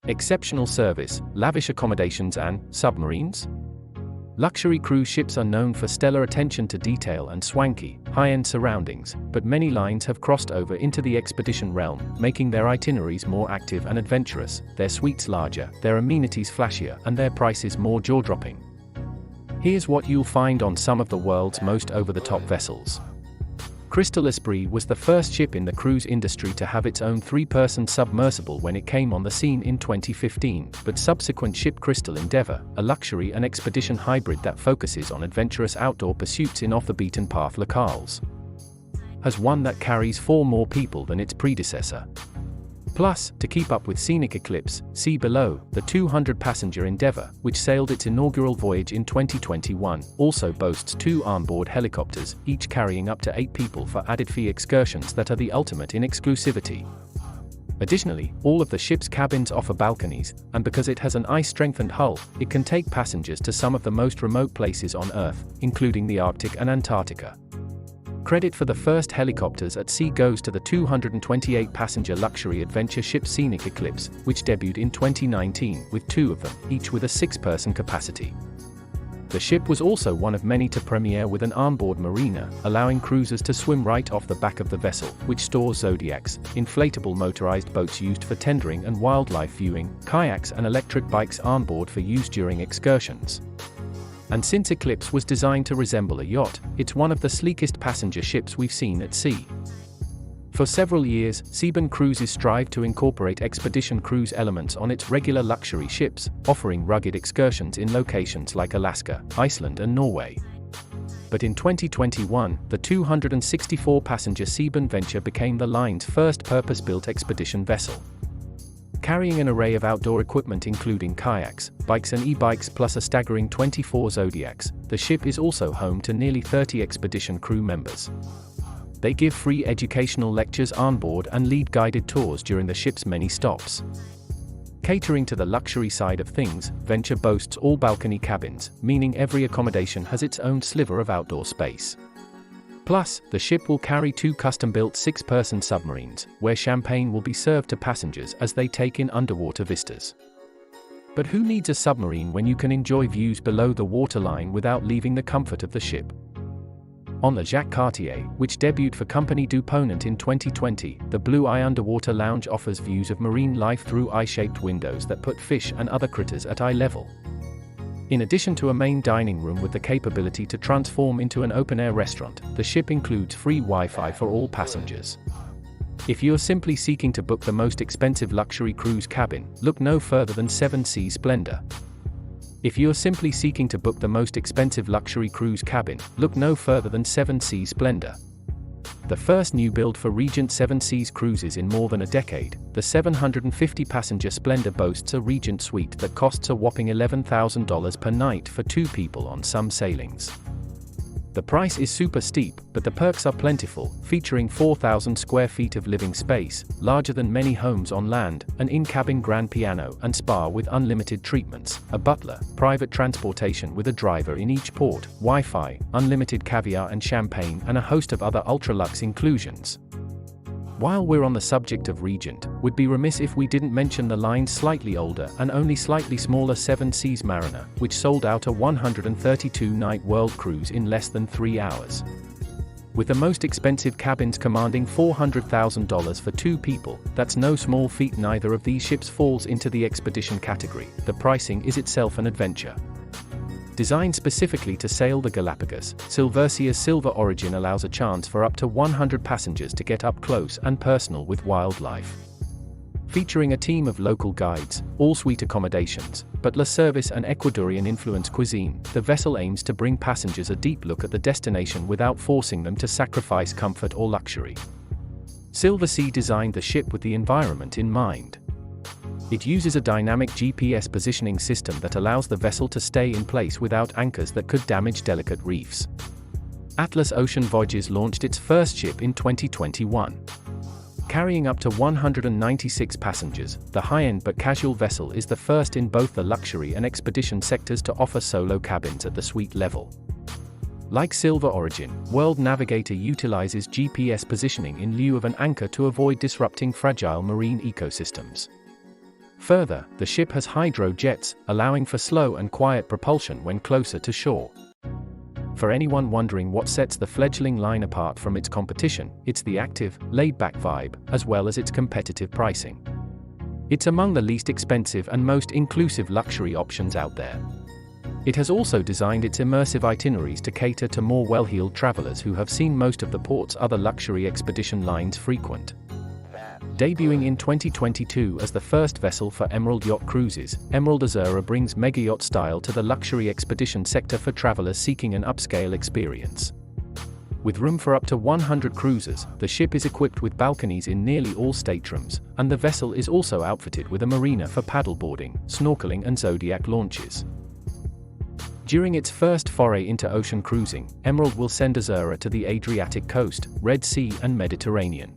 Exceptional service, lavish accommodations and submarines? Luxury cruise ships are known for stellar attention to detail and swanky, high-end surroundings, but many lines have crossed over into the expedition realm, making their itineraries more active and adventurous, their suites larger, their amenities flashier, and their prices more jaw-dropping. Here's what you'll find on some of the world's most over-the-top vessels. Crystal Esprit was the first ship in the cruise industry to have its own 3-person submersible when it came on the scene in 2015, but subsequent ship Crystal Endeavour, a luxury and expedition hybrid that focuses on adventurous outdoor pursuits in off-the-beaten-path locales, has one that carries 4 more people than its predecessor. Plus, to keep up with scenic Eclipse, see below, the 200-passenger Endeavour, which sailed its inaugural voyage in 2021, also boasts 2 onboard helicopters, each carrying up to 8 people for added fee excursions that are the ultimate in exclusivity. Additionally, all of the ship's cabins offer balconies, and because it has an ice-strengthened hull, it can take passengers to some of the most remote places on Earth, including the Arctic and Antarctica. Credit for the first helicopters at sea goes to the 228-passenger luxury adventure ship Scenic Eclipse, which debuted in 2019, with 2 of them, each with a 6-person capacity. The ship was also one of many to premiere with an onboard marina, allowing cruisers to swim right off the back of the vessel, which stores zodiacs, inflatable motorized boats used for tendering and wildlife viewing, kayaks and electric bikes onboard for use during excursions. And since Eclipse was designed to resemble a yacht, it's one of the sleekest passenger ships we've seen at sea. For several years, Seabourn Cruises strived to incorporate expedition cruise elements on its regular luxury ships, offering rugged excursions in locations like Alaska, Iceland and Norway. But in 2021, the 264-passenger Seabourn Venture became the line's first purpose-built expedition vessel. Carrying an array of outdoor equipment including kayaks, bikes and e-bikes plus a staggering 24 zodiacs, the ship is also home to nearly 30 expedition crew members. They give free educational lectures on board and lead guided tours during the ship's many stops. Catering to the luxury side of things, Venture boasts all balcony cabins, meaning every accommodation has its own sliver of outdoor space. Plus, the ship will carry 2 custom-built 6-person submarines, where champagne will be served to passengers as they take in underwater vistas. But who needs a submarine when you can enjoy views below the waterline without leaving the comfort of the ship? On the Jacques Cartier, which debuted for Compagnie du Ponant in 2020, the Blue Eye Underwater Lounge offers views of marine life through eye-shaped windows that put fish and other critters at eye level. In addition to a main dining room with the capability to transform into an open-air restaurant, the ship includes free Wi-Fi for all passengers. If you're simply seeking to book the most expensive luxury cruise cabin, look no further than 7 Seas Splendor. If you're simply seeking to book the most expensive luxury cruise cabin, look no further than 7 Seas Splendor. The first new build for Regent 7 Seas cruises in more than a decade, the 750-passenger Splendor boasts a Regent suite that costs a whopping $11,000 per night for 2 people on some sailings. The price is super steep, but the perks are plentiful, featuring 4,000 square feet of living space, larger than many homes on land, an in-cabin grand piano and spa with unlimited treatments, a butler, private transportation with a driver in each port, Wi-Fi, unlimited caviar and champagne and a host of other ultra-luxe inclusions. While we're on the subject of Regent, we'd be remiss if we didn't mention the line's slightly older and only slightly smaller 7 Seas Mariner, which sold out a 132-night world cruise in less than 3 hours. With the most expensive cabins commanding $400,000 for 2 people, that's no small feat. Neither of these ships falls into the expedition category. The pricing is itself an adventure. Designed specifically to sail the Galapagos, Silversia's Silver Origin allows a chance for up to 100 passengers to get up close and personal with wildlife. Featuring a team of local guides, all-suite accommodations, butler service and Ecuadorian-influenced cuisine, the vessel aims to bring passengers a deep look at the destination without forcing them to sacrifice comfort or luxury. Silversea designed the ship with the environment in mind. It uses a dynamic GPS positioning system that allows the vessel to stay in place without anchors that could damage delicate reefs. Atlas Ocean Voyages launched its first ship in 2021. Carrying up to 196 passengers, the high-end but casual vessel is the first in both the luxury and expedition sectors to offer solo cabins at the suite level. Like Silver Origin, World Navigator utilizes GPS positioning in lieu of an anchor to avoid disrupting fragile marine ecosystems. Further, the ship has hydro jets, allowing for slow and quiet propulsion when closer to shore. For anyone wondering what sets the fledgling line apart from its competition, it's the active, laid-back vibe, as well as its competitive pricing. It's among the least expensive and most inclusive luxury options out there. It has also designed its immersive itineraries to cater to more well-heeled travelers who have seen most of the ports other luxury expedition lines frequent. Debuting in 2022 as the first vessel for Emerald Yacht Cruises, Emerald Azura brings mega-yacht style to the luxury expedition sector for travelers seeking an upscale experience. With room for up to 100 cruisers, the ship is equipped with balconies in nearly all staterooms, and the vessel is also outfitted with a marina for paddleboarding, snorkeling and zodiac launches. During its first foray into ocean cruising, Emerald will send Azura to the Adriatic coast, Red Sea and Mediterranean.